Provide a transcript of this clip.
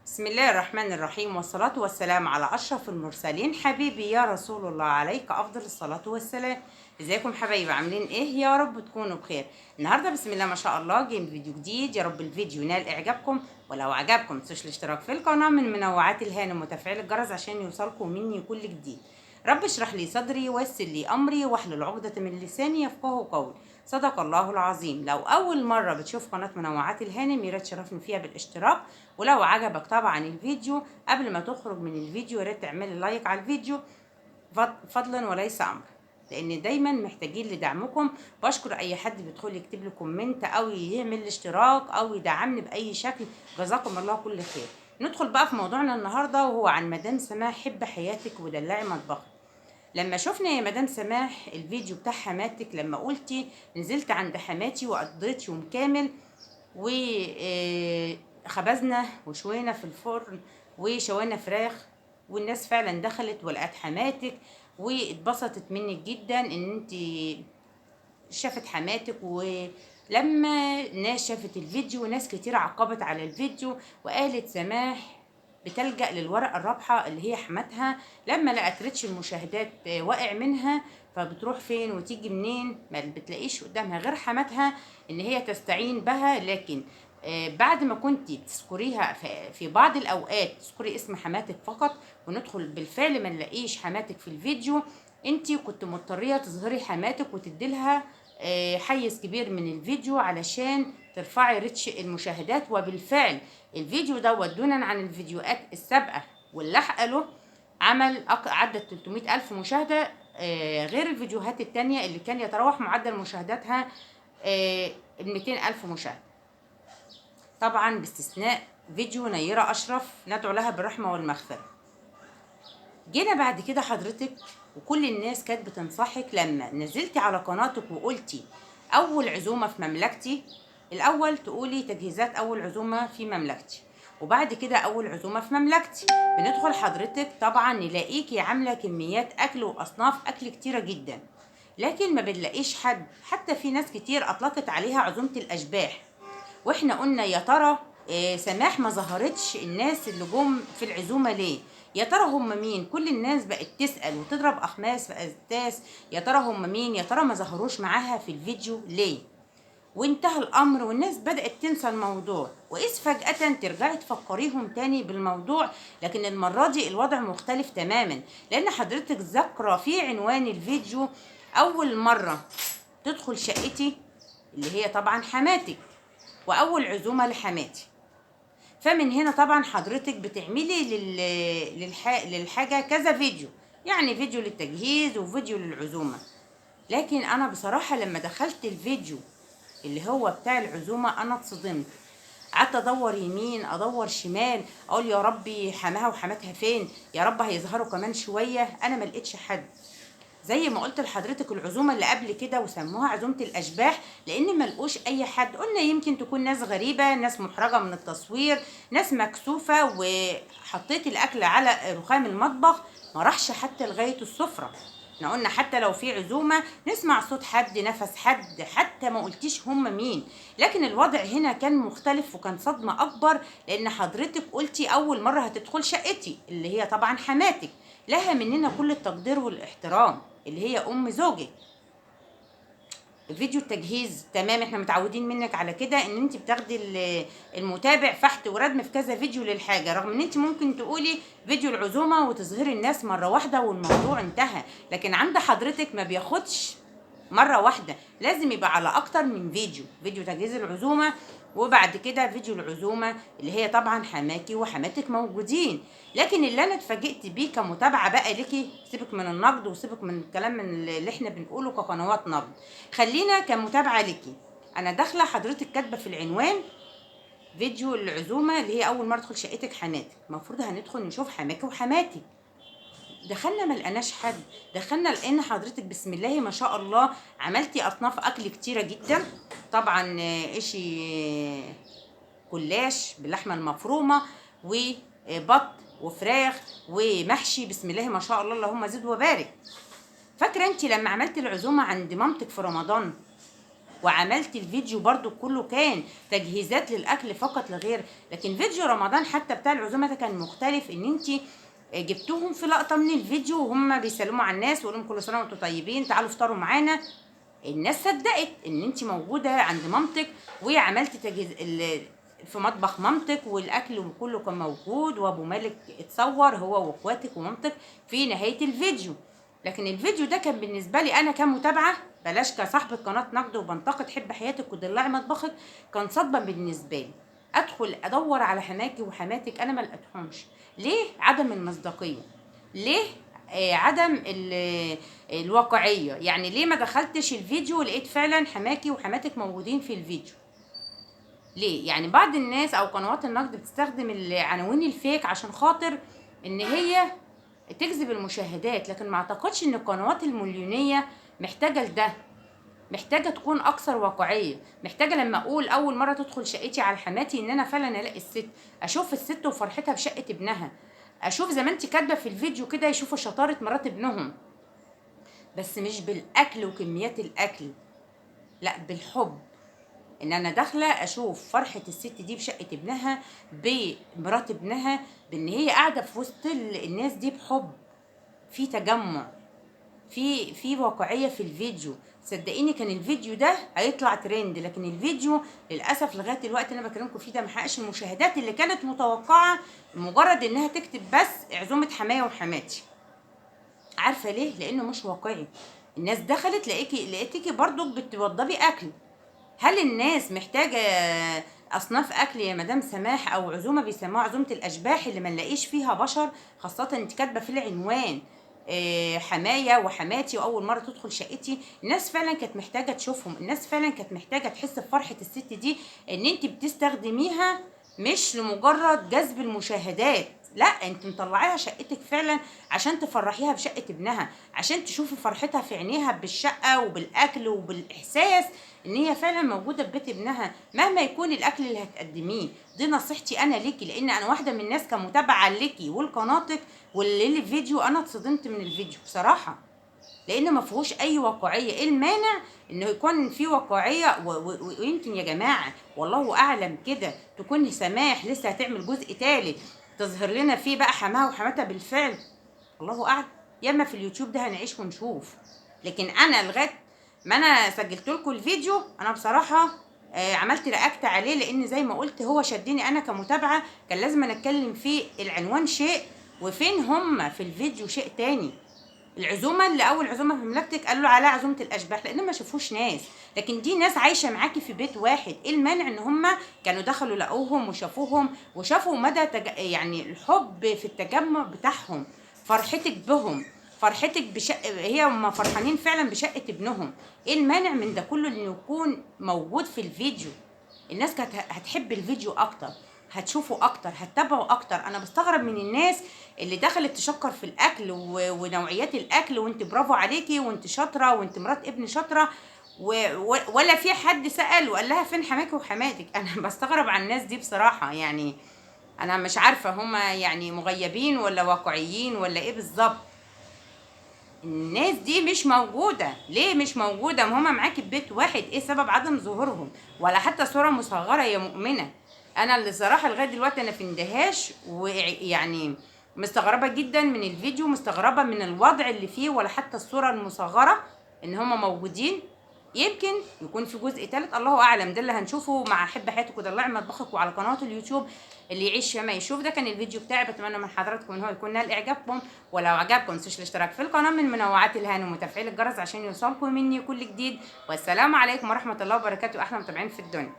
بسم الله الرحمن الرحيم، والصلاة والسلام على أشرف المرسلين. حبيبي يا رسول الله، عليك أفضل الصلاة والسلام. ازيكم حبايبي؟ عاملين ايه؟ يا رب تكونوا بخير. النهارده بسم الله ما شاء الله جايين فيديو جديد، يا رب الفيديو ينال اعجابكم. ولو عجبكم متنسوش الاشتراك في القناة من منوعات الهانم وتفعيل الجرس عشان يوصلكم مني كل جديد. رب اشرح لي صدري ويسر لي امري واحلل عقدة من لساني يفقهوا قولي. صدق الله العظيم. لو اول مره بتشوف قناه منوعات الهانم يا ريت تشرفني فيها بالاشتراك، ولو عجبك طبعا الفيديو قبل ما تخرج من الفيديو يا ريت تعملي لايك على الفيديو فضلا وليس امرا، لان دايما محتاجين لدعمكم. بشكر اي حد بيدخل يكتب لي كومنت او يعمل لي اشتراك او يدعمني باي شكل، جزاكم الله كل خير. ندخل بقى في موضوعنا النهارده، وهو عن مدام سماح حب حياتك ودلعي مطبخك. لما شفنا يا مدام سماح الفيديو بتاع حماتك، لما قلتي نزلت عند حماتي وقضيت يوم كامل وخبزنا وشوينا في الفرن وشوينا فراخ، والناس فعلا دخلت ولقت حماتك واتبسطت منك جدا ان انت شافت حماتك. ولما ناس شافت الفيديو ناس كتير عقبت على الفيديو وقالت سماح بتلجأ للورقة الرابحة اللي هي حماتها، لما لقت ريتش المشاهدات واقع منها فبتروح فين وتيجي منين، ما بتلاقيش قدامها غير حماتها ان هي تستعين بها. لكن بعد ما كنت تذكريها في بعض الاوقات تذكري اسم حماتك فقط وندخل بالفعل ما نلاقيش حماتك في الفيديو، انتي كنت مضطريه تظهري حماتك وتديلها حيز كبير من الفيديو علشان ترفعي ريتش المشاهدات. وبالفعل الفيديو ده دونا عن الفيديوهات السابقه واللاحقه له عمل عدت 300 ألف مشاهدة، غير الفيديوهات التانية اللي كان يتراوح معدل مشاهداتها 200 ألف مشاهدة، طبعا باستثناء فيديو نيرة أشرف ندعو لها بالرحمة والمغفرة. جينا بعد كده حضرتك وكل الناس كانت بتنصحك لما نزلتي على قناتك وقلتي اول عزومه في مملكتي، الاول تقولي تجهيزات اول عزومه في مملكتي، وبعد كده اول عزومه في مملكتي. بندخل حضرتك طبعا نلاقيكي عامله كميات اكل واصناف اكل كتيره جدا، لكن ما بنلاقيش حد. حتى في ناس كتير اطلقت عليها عزومه الاشباح، واحنا قلنا يا ترى سماح ما ظهرتش الناس اللي جم في العزومه ليه؟ يا ترى هم مين؟ كل الناس بقت تسأل وتضرب أخماس في أسداس، يا ترى هم مين؟ يا ترى ما ظهروش معاها في الفيديو ليه؟ وانتهى الأمر والناس بدأت تنسى الموضوع، وإذ فجأة ترجعي تفكريهم تاني بالموضوع. لكن المرة دي الوضع مختلف تماما، لأن حضرتك ذاكرة في عنوان الفيديو أول مرة تدخل شقتي اللي هي طبعا حماتك، وأول عزومة لحماتي. فمن هنا طبعا حضرتك بتعملي للحاجة كذا فيديو، يعني فيديو للتجهيز وفيديو للعزومة. لكن انا بصراحة لما دخلت الفيديو اللي هو بتاع العزومة انا اتصدمت، قعدت ادور يمين ادور شمال اقول يا ربي حماها وحماتها فين، يا رب هيظهروا كمان شوية. انا ما لقيتش حد. زي ما قلت لحضرتك العزومه اللي قبل كده وسموها عزومه الاشباح لان ما لقوش اي حد، قلنا يمكن تكون ناس غريبه، ناس محرجه من التصوير، ناس مكسوفه، وحطيت الاكل على رخام المطبخ ما راحش حتى لغايه السفره. احنا قلنا حتى لو في عزومه نسمع صوت حد، نفس حد، حتى ما قلتيش هم مين. لكن الوضع هنا كان مختلف وكان صدمه اكبر، لان حضرتك قلتي اول مره هتدخل شقتي اللي هي طبعا حماتك، لها مننا كل التقدير والاحترام اللي هي ام زوجك. فيديو التجهيز تمام، احنا متعودين منك على كده ان انت بتاخدي المتابع فحت وردم في كذا فيديو للحاجه، رغم ان انت ممكن تقولي فيديو العزومه وتظهري الناس مره واحده والموضوع انتهى. لكن عند حضرتك ما بياخدش مره واحده، لازم يبقى على اكتر من فيديو، فيديو تجهيز العزومه وبعد كده فيديو العزومه اللي هي طبعا حماكي وحماتك موجودين. لكن اللي انا اتفاجئت بيه كمتابعه بقى ليكي، سيبك من النقد وسيبك من الكلام من اللي احنا بنقوله كقنوات نقد، خلينا كمتابعه ليكي. انا داخله حضرتك كاتبه في العنوان فيديو العزومه اللي هي اول مره تدخل شقتك حماتك، المفروض هندخل نشوف حماكي وحماتك. دخلنا ما لقيناش حد، دخلنا لقينا حضرتك بسم الله ما شاء الله عملتي اصناف اكل كتيره جدا، طبعا اشي كلاش باللحمه المفرومه وبط وفراخ ومحشي، بسم الله ما شاء الله اللهم زد وبارك. فاكره انت لما عملت العزومه عند مامتك في رمضان وعملت الفيديو برضو كله كان تجهيزات للاكل فقط لا غير. لكن فيديو رمضان حتى بتاع العزومه ده كان مختلف، ان انت جبتوهم في لقطه من الفيديو وهم بيسلموا على الناس ويقولوا لهم كل سنه وانتم طيبين، تعالوا افطروا معانا. الناس صدقت ان انت موجوده عند مامتك وعملتي في مطبخ مامتك، والاكل كله كان موجود، وابو مالك اتصور هو واخواتك ومامتك في نهايه الفيديو. لكن الفيديو ده كان بالنسبه لي انا كمتابعه، بلاش كصاحبه قناه نقد وبنتقد حب حياتك ودلعي مطبخك، كان صدمه بالنسبه لي. ادخل ادور على حماكي وحماتك انا ما لقيتهمش. ليه؟ عدم المصداقيه. ليه؟ عدم الواقعيه. يعني ليه ما دخلتش الفيديو ولقيت فعلا حماكي وحماتك موجودين في الفيديو؟ ليه؟ يعني بعض الناس او قنوات النقد بتستخدم العناوين الفيك عشان خاطر ان هي تجذب المشاهدات، لكن ما اعتقدش ان القنوات المليونيه محتاجه لده. محتاجه تكون اكثر واقعيه، محتاجه لما اقول اول مره تدخل شقتي على حماتي ان انا فعلا الاقي الست، اشوف الست وفرحتها بشقه ابنها، اشوف زي ما انت كاتبه في الفيديو كده يشوفوا شطاره مرات ابنهم، بس مش بالاكل وكميات الاكل، لا بالحب. ان انا داخله اشوف فرحه الست دي بشقه ابنها، بمرات ابنها، بان هي قاعده في وسط الناس دي بحب، في تجمع، في واقعيه في الفيديو. صدقيني كان الفيديو ده هيطلع ترند، لكن الفيديو للاسف لغايه دلوقتي اللي انا بكلمكم فيه ده محققش المشاهدات اللي كانت متوقعه، مجرد انها تكتب بس عزومه حمايه وحماتي. عارفه ليه؟ لانه مش واقعي. الناس دخلت لقيتيكي برضو بتوضبي اكل. هل الناس محتاجه اصناف اكل يا مدام سماح، او عزومه بيسموها عزومه الاشباح اللي ما نلاقيش فيها بشر؟ خاصه انت كاتبه في العنوان حمايه وحماتي واول مره تدخل شقتي. الناس فعلا كانت محتاجه تشوفهم، الناس فعلا كانت محتاجه تحس بفرحه الست دي، ان انت بتستخدميها مش لمجرد جذب المشاهدات، لا انت مطلعيها شقتك فعلا عشان تفرحيها بشقه ابنها، عشان تشوفي فرحتها في عينيها بالشقه وبالاكل وبالاحساس ان هي فعلا موجوده في بيت ابنها مهما يكون الاكل اللي هتقدميه. دي نصيحتي انا ليكي، لان انا واحده من الناس كمتابعه ليكي ولقناتك والفيديو، انا اتصدمت من الفيديو بصراحه، لان ما فيهوش اي واقعيه. ايه المانع انه يكون في واقعيه ويمكن يا جماعه والله اعلم كده تكون سماح لسه هتعمل جزء ثالث تظهر لنا فيه بقى حماها وحماتها بالفعل، الله اعلم. ياما في اليوتيوب ده هنعيش ونشوف. لكن انا لغايه ما انا سجلت لكم الفيديو انا بصراحه عملت رياكت عليه، لان زي ما قلت هو شدني انا كمتابعه، كان لازم أنا اتكلم فيه. العنوان شيء وفين هم في الفيديو شيء تاني. العزومه اللي اول عزومه في مملكتك قالوا عليها عزومه الاشباح لان ما شافوش ناس، لكن دي ناس عايشه معاكي في بيت واحد. ايه المانع ان هم كانوا دخلوا لقوهم وشافوهم وشافوا مدى يعني الحب في التجمع بتاعهم، فرحتك بهم، فرحتك هي هم فرحانين فعلا بشقه ابنهم. ايه المانع من ده كله انه يكون موجود في الفيديو؟ الناس كانت هتحب الفيديو اكتر، هتشوفه اكتر، هتتابعه اكتر. انا بستغرب من الناس اللي دخلت تشكر في الاكل ونوعيات الاكل، وانت برافو عليكي وانت شاطره وانت مرات ابن شاطره، ولا في حد سأل وقال لها فين حماكي وحماتك. انا بستغرب على الناس دي بصراحه. يعني انا مش عارفه هما يعني مغيبين ولا واقعيين ولا ايه بالظبط. الناس دي مش موجودة. ليه مش موجودة؟ ما هما معاكي في بيت واحد، ايه سبب عدم ظهورهم؟ ولا حتى صورة مصغرة يا مؤمنة. انا اللي صراحة لغاية دلوقتي انا في اندهاش، ويعني مستغربة جدا من الفيديو، مستغربة من الوضع اللي فيه، ولا حتى الصورة المصغرة ان هما موجودين. يمكن يكون في جزء ثالث، الله اعلم. ده اللي هنشوفه مع حب حياتك ودلعي مطبخك وعلى قناه اليوتيوب اللي يعيش فيما يشوف. ده كان الفيديو بتاعي، بتمنى من حضراتكم ان هو يكون نال اعجابكم، ولو عجبكم متنسوش الاشتراك في القناه من منوعات الهان وتفعيل الجرس عشان يوصلكم مني كل جديد. والسلام عليكم ورحمه الله وبركاته، احلى متابعين في الدنيا.